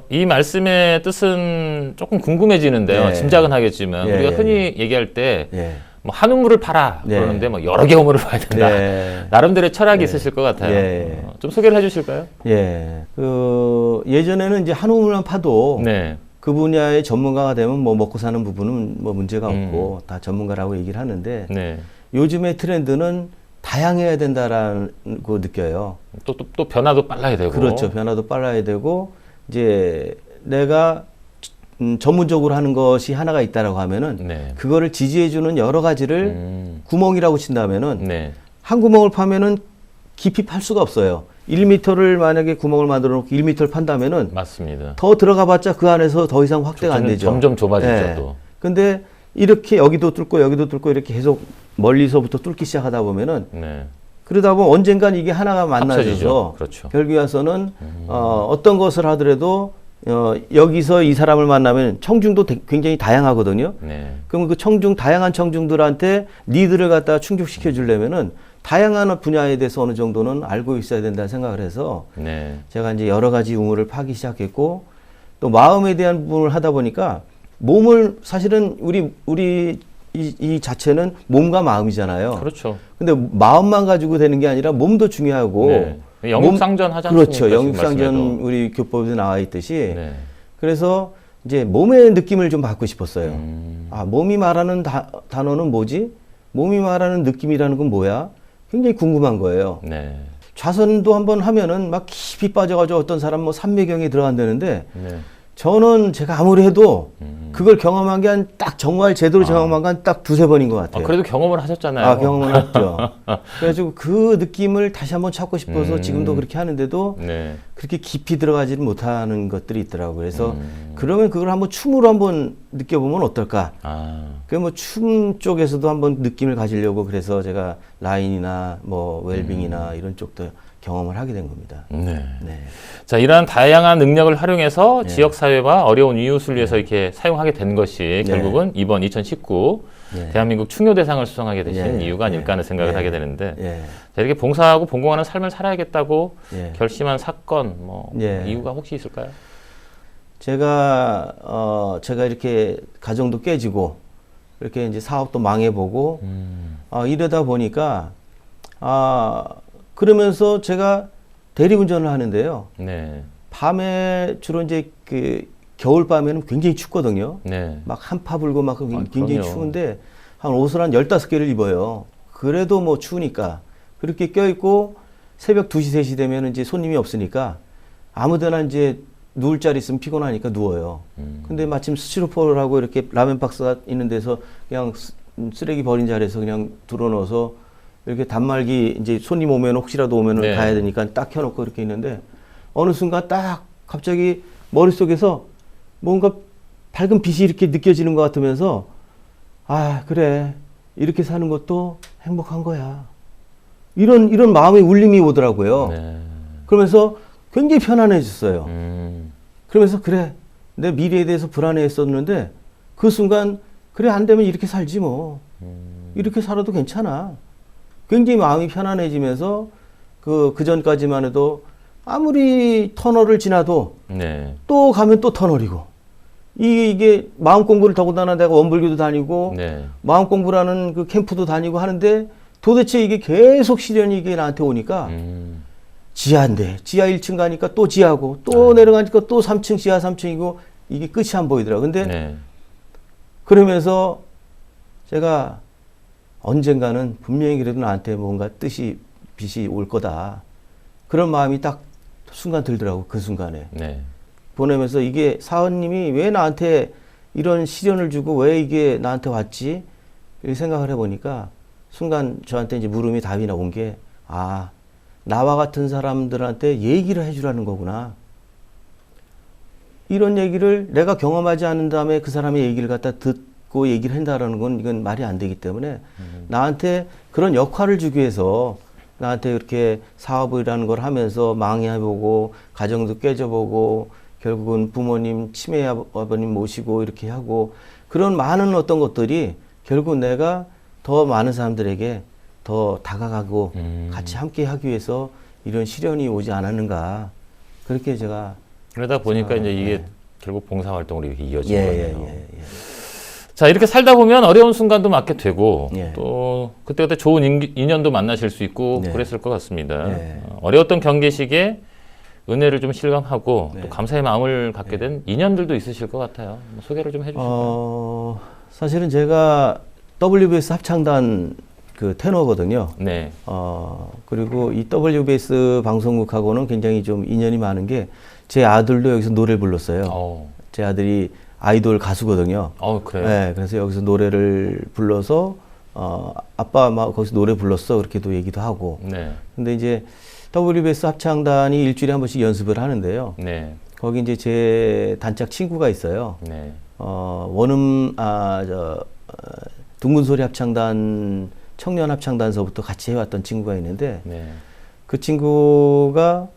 이 말씀의 뜻은 조금 궁금해지는데요. 네. 짐작은 하겠지만 예, 우리가 예, 흔히 얘기할 때 예. 뭐 한 우물을 파라 네. 그러는데 뭐 여러 개 우물을 파야 된다. 네. 나름대로의 철학이 네. 있으실 것 같아요. 예. 좀 소개를 해주실까요? 예. 예전에는 이제 한 우물만 파도 네. 그 분야의 전문가가 되면 뭐 먹고 사는 부분은 뭐 문제가 없고 다 전문가라고 얘기를 하는데 네. 요즘의 트렌드는 다양해야 된다라고 느껴요. 또 변화도 빨라야 되고. 그렇죠. 변화도 빨라야 되고 이제 내가 전문적으로 하는 것이 하나가 있다라고 하면은 네. 그거를 지지해주는 여러 가지를 구멍이라고 친다면은 네. 한 구멍을 파면은 깊이 팔 수가 없어요. 1m를 만약에 구멍을 만들어 놓고 1m를 판다면은 맞습니다. 더 들어가봤자 그 안에서 더 이상 확대가 안 되죠. 점점 좁아지죠. 예. 또. 근데 이렇게 여기도 뚫고 이렇게 계속 멀리서부터 뚫기 시작하다 보면은 네. 그러다 보면 언젠간 이게 하나가 만나져서 합쳐지죠. 그렇죠. 결국에 와서는 어떤 것을 하더라도 여기서 이 사람을 만나면 청중도 굉장히 다양하거든요. 네. 그럼 그 다양한 청중들한테 니드를 갖다 충족시켜 주려면은 다양한 분야에 대해서 어느 정도는 알고 있어야 된다는 생각을 해서 네. 제가 이제 여러 가지 우물을 파기 시작했고 또 마음에 대한 부분을 하다 보니까 몸을 사실은 우리 이 자체는 몸과 마음이잖아요. 그렇죠. 근데 마음만 가지고 되는 게 아니라 몸도 중요하고 네. 영육상전 하지 않습니까? 그렇죠. 지금 영육상전 말씀해도. 우리 교법에 나와 있듯이 네. 그래서 이제 몸의 느낌을 좀 받고 싶었어요. 아, 몸이 말하는 단어는 뭐지? 몸이 말하는 느낌이라는 건 뭐야? 굉장히 궁금한 거예요. 네. 좌선도 한번 하면은 막 깊이 빠져가지고 어떤 사람 뭐 삼매경에 들어간다는데 네. 저는 제가 아무리 해도 그걸 경험한 게 딱 정말 제대로 경험한 건 딱 두세 번인 것 같아요. 그래도 경험을 하셨잖아요. 경험을 했죠. 그래가지고 그 느낌을 다시 한번 찾고 싶어서 지금도 그렇게 하는데도 네. 그렇게 깊이 들어가지는 못하는 것들이 있더라고요. 그래서 그러면 그걸 한번 춤으로 한번 느껴보면 어떨까? 그 뭐 춤 쪽에서도 한번 느낌을 가지려고 그래서 제가 라인이나 뭐 웰빙이나 이런 쪽도 경험을 하게 된 겁니다. 네. 네. 자, 이러한 다양한 능력을 활용해서 지역사회와 어려운 이웃을 위해서 이렇게 사용하게 된 것이 결국은 이번 2019 대한민국 충효대상을 수상하게 되신 이유가 아닐까 하는 생각을 하게 되는데 자, 이렇게 봉사하고 봉공하는 삶을 살아야겠다고 결심한 사건, 이유가 혹시 있을까요? 제가 이렇게 가정도 깨지고 이렇게 이제 사업도 망해보고 이러다 보니까 그러면서 제가 대리운전을 하는데요. 네. 밤에 주로 이제 그 겨울 밤에는 굉장히 춥거든요. 네. 막 한파 불고 막 굉장히 그럼요. 추운데 한 옷을 한 15개를 입어요. 그래도 뭐 추우니까. 그렇게 껴입고 새벽 2시, 3시 되면 이제 손님이 없으니까 아무 데나 이제 누울 자리 있으면 피곤하니까 누워요. 근데 마침 스티로폼하고 이렇게 라면 박스가 있는 데서 그냥 쓰레기 버린 자리에서 그냥 들어넣어서 이렇게 단말기 이제 손님 오면 혹시라도 오면은 네. 가야 되니까 딱 켜놓고 이렇게 있는데 어느 순간 딱 갑자기 머릿속에서 뭔가 밝은 빛이 이렇게 느껴지는 것 같으면서 그래 이렇게 사는 것도 행복한 거야 이런 마음의 울림이 오더라고요. 네. 그러면서 굉장히 편안해졌어요. 그러면서 그래 내 미래에 대해서 불안해했었는데 그 순간 그래 안 되면 이렇게 살지 뭐 이렇게 살아도 괜찮아. 굉장히 마음이 편안해지면서 그 전까지만 해도 아무리 터널을 지나도 네. 또 가면 또 터널이고 이게 마음 공부를 더군다나 내가 원불교도 다니고 네. 마음 공부라는 그 캠프도 다니고 하는데 도대체 이게 계속 시련이 이게 나한테 오니까 지하인데 지하 1층 가니까 또 지하고 또 내려가니까 또 3층 지하 3층이고 이게 끝이 안 보이더라고요. 근데 네. 그러면서 제가 언젠가는 분명히 그래도 나한테 뭔가 빛이 올 거다. 그런 마음이 딱 순간 들더라고, 그 순간에. 네. 보내면서 이게 사원님이 왜 나한테 이런 시련을 주고 왜 이게 나한테 왔지? 이렇게 생각을 해보니까 순간 저한테 이제 물음이 답이 나온 게, 나와 같은 사람들한테 얘기를 해주라는 거구나. 이런 얘기를 내가 경험하지 않은 다음에 그 사람의 얘기를 갖다 듣고 얘기를 한다라는 건 이건 말이 안 되기 때문에 나한테 그런 역할을 주기 위해서 나한테 이렇게 사업이라는 걸 하면서 망해보고 가정도 깨져보고 결국은 부모님 치매 아버님 모시고 이렇게 하고 그런 많은 어떤 것들이 결국 내가 더 많은 사람들에게 더 다가가고 같이 함께 하기 위해서 이런 시련이 오지 않았는가 그렇게 제가 그러다 보니까 이제 이게 결국 봉사활동으로 이렇게 이어진 예, 거네요. 예, 예. 자, 이렇게 살다 보면 어려운 순간도 맞게 되고 예. 또 그때그때 좋은 인연도 만나실 수 있고 네. 그랬을 것 같습니다. 네. 어려웠던 경계시기에 은혜를 좀 실감하고 네. 또 감사의 마음을 갖게 된 인연들도 있으실 것 같아요. 뭐 소개를 좀 해주실까요? 사실은 제가 WBS 합창단 그 테너거든요. 네. 그리고 이 WBS 방송국하고는 굉장히 좀 인연이 많은 게 제 아들도 여기서 노래를 불렀어요. 제 아들이 아이돌 가수거든요. 그래요? 네, 그래서 여기서 노래를 불러서 아빠 아마 거기서 노래 불렀어 그렇게도 얘기도 하고. 네. 근데 이제 WBS 합창단이 일주일에 한 번씩 연습을 하는데요. 네. 거기 이제 제 단짝 친구가 있어요. 네. 둥근소리 합창단 청년 합창단서부터 같이 해왔던 친구가 있는데 네. 그 친구가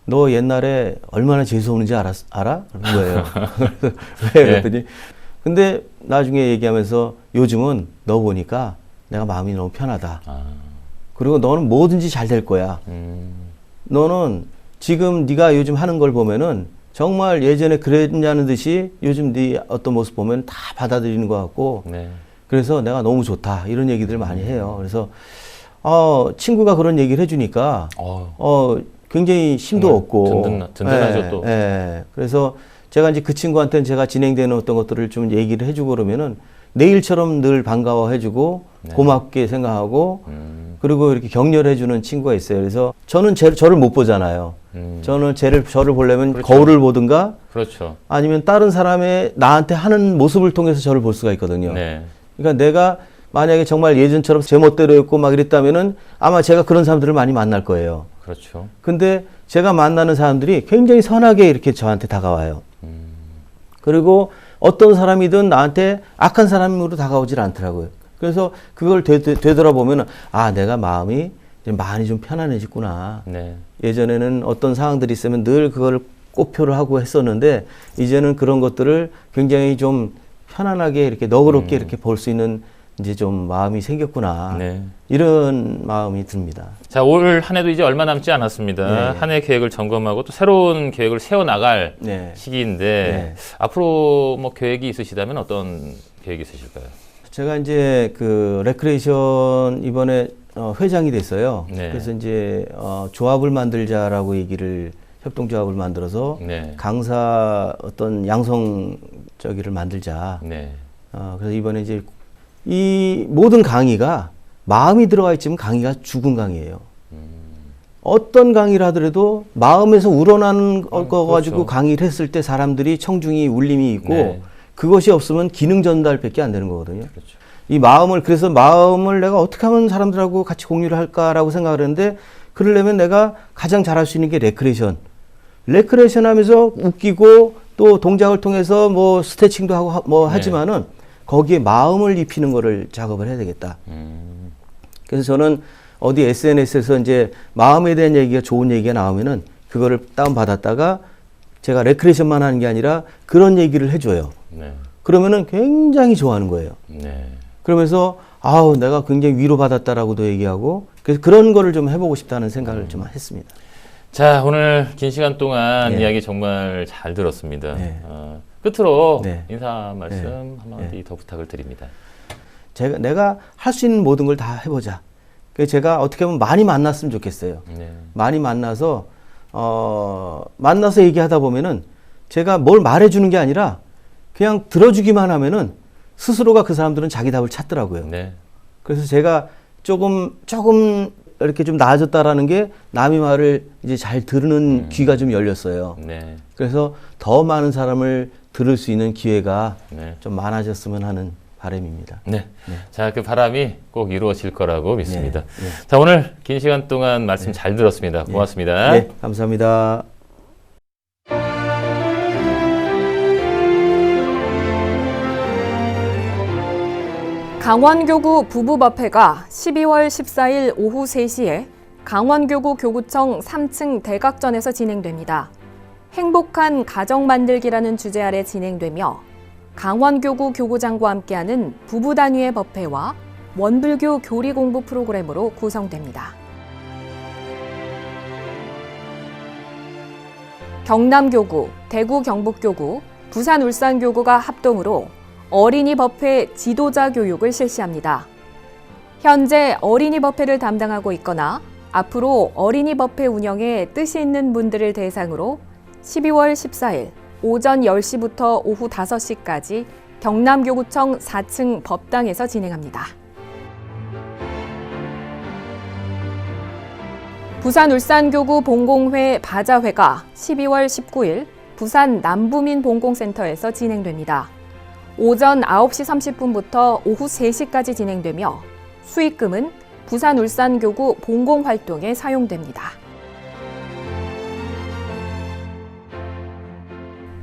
너 옛날에 얼마나 재수 없는지 알아? 그런 거예요. 왜? 그랬더니 근데 나중에 얘기하면서 요즘은 너 보니까 내가 마음이 너무 편하다. 그리고 너는 뭐든지 잘 될 거야. 너는 지금 네가 요즘 하는 걸 보면은 정말 예전에 그랬냐는 듯이 요즘 네 어떤 모습 보면 다 받아들이는 것 같고 네. 그래서 내가 너무 좋다 이런 얘기들을 많이 해요. 그래서 친구가 그런 얘기를 해주니까 굉장히 힘도 얻고 든든하죠 또. 그래서 제가 이제 그 친구한테는 제가 진행되는 어떤 것들을 좀 얘기를 해주고 그러면은 내일처럼 늘 반가워해주고 네. 고맙게 생각하고 그리고 이렇게 격려해주는 친구가 있어요. 그래서 저는 저를 못 보잖아요. 저는 저를 보려면 그렇죠. 거울을 보든가 그렇죠. 아니면 다른 사람의 나한테 하는 모습을 통해서 저를 볼 수가 있거든요. 네. 그러니까 내가 만약에 정말 예전처럼 제멋대로였고 막 이랬다면은 아마 제가 그런 사람들을 많이 만날 거예요. 그렇죠. 근데 제가 만나는 사람들이 굉장히 선하게 이렇게 저한테 다가와요. 그리고 어떤 사람이든 나한테 악한 사람으로 다가오질 않더라고요. 그래서 그걸 되돌아보면은 내가 마음이 많이 좀 편안해졌구나. 네. 예전에는 어떤 상황들이 있으면 늘 그걸 꼽표를 하고 했었는데 이제는 그런 것들을 굉장히 좀 편안하게 이렇게 너그럽게 이렇게 볼 수 있는 이제 좀 마음이 생겼구나. 네. 이런 마음이 듭니다. 자, 올 한 해도 이제 얼마 남지 않았습니다. 네. 한 해 계획을 점검하고 또 새로운 계획을 세워나갈 네. 시기인데 네. 앞으로 뭐 계획이 있으시다면 어떤 계획이 있으실까요? 제가 이제 그 레크레이션 이번에 회장이 됐어요. 네. 그래서 이제 조합을 만들자라고 얘기를 협동조합을 만들어서 네. 강사 어떤 양성 저기를 만들자. 네. 그래서 이번에 이제 이 모든 강의가 마음이 들어가 있지만 강의가 죽은 강의예요. 어떤 강의를 하더라도 마음에서 우러나는 거 그렇죠. 가지고 강의를 했을 때 사람들이 청중이 울림이 있고 네. 그것이 없으면 기능 전달밖에 안 되는 거거든요. 그렇죠. 이 마음을 그래서 마음을 내가 어떻게 하면 사람들하고 같이 공유를 할까라고 생각을 했는데 그러려면 내가 가장 잘할 수 있는 게 레크레이션 하면서 웃기고 또 동작을 통해서 뭐 스트레칭도 하고 뭐 네. 하지만은 거기에 마음을 입히는 거를 작업을 해야 되겠다. 그래서 저는 어디 SNS에서 이제 마음에 대한 얘기가 좋은 얘기가 나오면은 그거를 다운받았다가 제가 레크레이션만 하는 게 아니라 그런 얘기를 해줘요. 네. 그러면은 굉장히 좋아하는 거예요. 네. 그러면서 내가 굉장히 위로받았다라고도 얘기하고 그래서 그런 거를 좀 해보고 싶다는 생각을 좀 했습니다. 자, 오늘 긴 시간 동안 네. 이야기 정말 잘 들었습니다. 네. 끝으로 네. 인사 말씀 네. 한마디 네. 더 부탁을 드립니다. 내가 할 수 있는 모든 걸 다 해보자. 그래서 제가 어떻게 보면 많이 만났으면 좋겠어요. 네. 많이 만나서 얘기하다 보면은 제가 뭘 말해주는 게 아니라 그냥 들어주기만 하면은 스스로가 그 사람들은 자기 답을 찾더라고요. 네. 그래서 제가 조금 이렇게 좀 나아졌다라는 게 남의 말을 이제 잘 들은 귀가 좀 열렸어요. 네. 그래서 더 많은 사람을 들을 수 있는 기회가 네. 좀 많아졌으면 하는 바람입니다. 네. 자, 그 바람이 꼭 이루어질 거라고 믿습니다. 네. 자, 오늘 긴 시간 동안 말씀 잘 들었습니다. 고맙습니다. 네, 감사합니다. 강원교구 부부법회가 12월 14일 오후 3시에 강원교구 교구청 3층 대각전에서 진행됩니다. 행복한 가정 만들기라는 주제 아래 진행되며 강원교구 교구장과 함께하는 부부 단위의 법회와 원불교 교리 공부 프로그램으로 구성됩니다. 경남교구, 대구 경북교구, 부산 울산교구가 합동으로 어린이 법회 지도자 교육을 실시합니다. 현재 어린이 법회를 담당하고 있거나 앞으로 어린이 법회 운영에 뜻이 있는 분들을 대상으로 12월 14일 오전 10시부터 오후 5시까지 경남교구청 4층 법당에서 진행합니다. 부산 울산교구 봉공회 바자회가 12월 19일 부산 남부민 봉공센터에서 진행됩니다. 오전 9시 30분부터 오후 3시까지 진행되며 수익금은 부산 울산교구 봉공활동에 사용됩니다.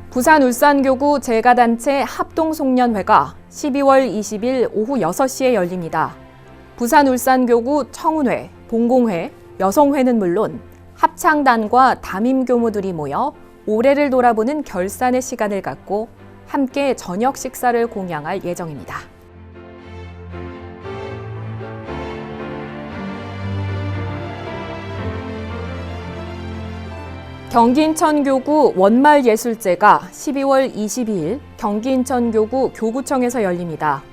부산 울산교구 재가단체 합동송년회가 12월 20일 오후 6시에 열립니다. 부산 울산교구 청운회, 봉공회, 여성회는 물론 합창단과 담임교무들이 모여 올해를 돌아보는 결산의 시간을 갖고 함께 저녁 식사를 공양할 예정입니다. 경기 인천교구 원말예술제가 12월 22일 경기 인천교구 교구청에서 열립니다.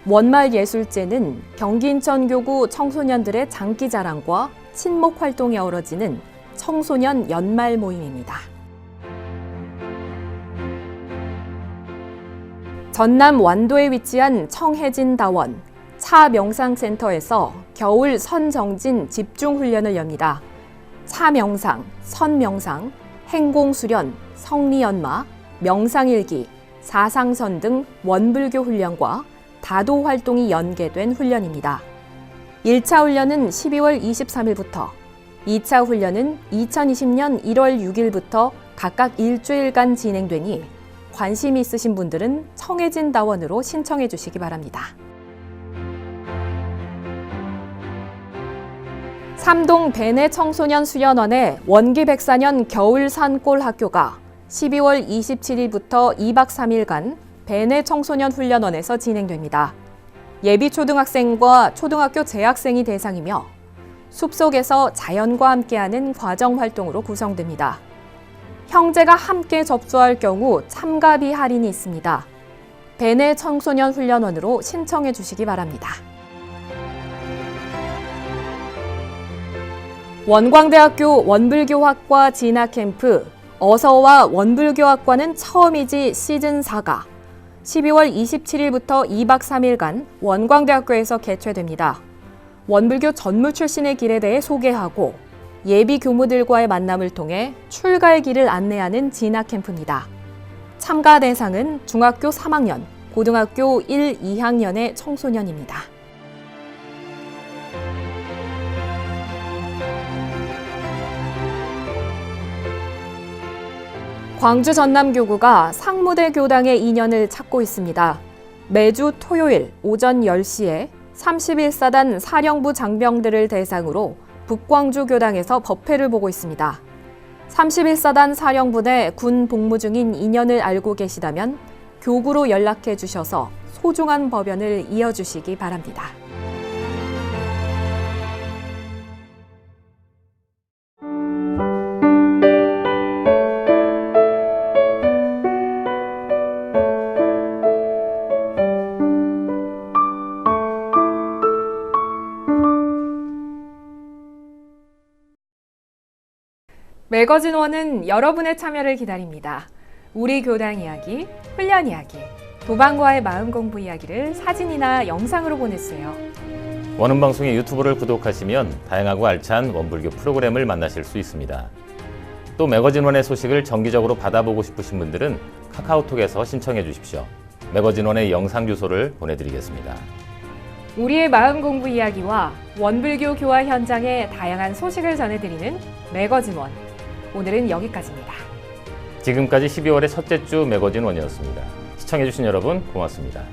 원말예술제는 경기 인천교구 청소년들의 장기자랑과 친목 활동이 어우러지는 청소년 연말 모임입니다. 전남 완도에 위치한 청해진다원 차명상센터에서 겨울 선정진 집중훈련을 엽니다. 차명상, 선명상, 행공수련, 성리연마, 명상일기, 사상선 등 원불교 훈련과 다도 활동이 연계된 훈련입니다. 1차 훈련은 12월 23일부터, 2차 훈련은 2020년 1월 6일부터 각각 일주일간 진행되니 관심이 있으신 분들은 청해진다원으로 신청해 주시기 바랍니다. 삼동 배내 청소년 수련원의 원기백사년 겨울 산골 학교가 12월 27일부터 2박 3일간 배내 청소년 훈련원에서 진행됩니다. 예비 초등학생과 초등학교 재학생이 대상이며 숲속에서 자연과 함께하는 과정 활동으로 구성됩니다. 형제가 함께 접수할 경우 참가비 할인이 있습니다. 배내 청소년 훈련원으로 신청해 주시기 바랍니다. 원광대학교 원불교학과 진학캠프 어서와 원불교학과는 처음이지 시즌4가 12월 27일부터 2박 3일간 원광대학교에서 개최됩니다. 원불교 전무 출신의 길에 대해 소개하고 예비 교무들과의 만남을 통해 출가의 길을 안내하는 진학캠프입니다. 참가 대상은 중학교 3학년, 고등학교 1, 2학년의 청소년입니다. 광주 전남교구가 상무대 교당의 인연을 찾고 있습니다. 매주 토요일 오전 10시에 31사단 사령부 장병들을 대상으로 북광주 교당에서 법회를 보고 있습니다. 31사단 사령부 내 군 복무 중인 인연을 알고 계시다면 교구로 연락해 주셔서 소중한 법연을 이어주시기 바랍니다. 매거진원은 여러분의 참여를 기다립니다. 우리 교당 이야기, 훈련 이야기, 도방과의 마음 공부 이야기를 사진이나 영상으로 보내주세요. 원음방송의 유튜브를 구독하시면 다양하고 알찬 원불교 프로그램을 만나실 수 있습니다. 또 매거진원의 소식을 정기적으로 받아보고 싶으신 분들은 카카오톡에서 신청해 주십시오. 매거진원의 영상 주소를 보내드리겠습니다. 우리의 마음 공부 이야기와 원불교 교화 현장의 다양한 소식을 전해드리는 매거진원. 오늘은 여기까지입니다. 지금까지 12월의 첫째 주 매거진원이었습니다. 시청해주신 여러분 고맙습니다.